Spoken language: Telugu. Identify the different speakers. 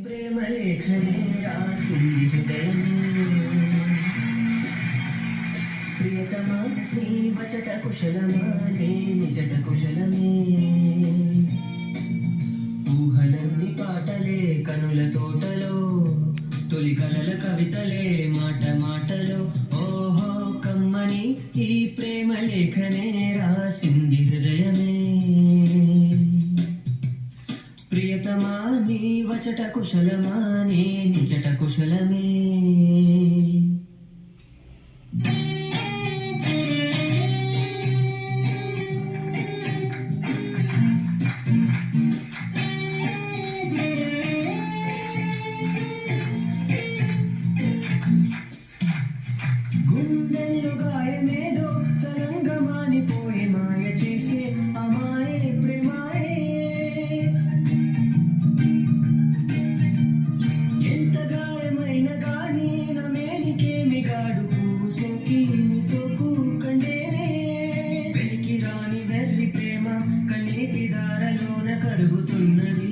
Speaker 1: ప్రేమ లేఖనే రాసింది హృదయం ప్రియతమా నీ వచట కుశలమా నే నిజట కుశలమే ఊహలన్నీ పాటలే కనుల తోటలో తొలి కలల కవితలే మాట మాటలో ఓహో కమ్మని ఈ ప్రేమ లేఖనే రాసింది హృదయమే ప్రియతమా నీ వచట కుశలమా నే నిజట కుశలమే గుండెల్లో గాయమేదో చలంగా మానిపోయే మాయ చేసే అమాయే ప్రేమాయే ఎంత గాయమైన గాని నా మేనికేమి గాడు పువ్వు సోకి నీ సోకు కండేనే వెలికి రాని వెర్రి ప్రేమ కన్నీటి దారలోన కరుగుతున్నది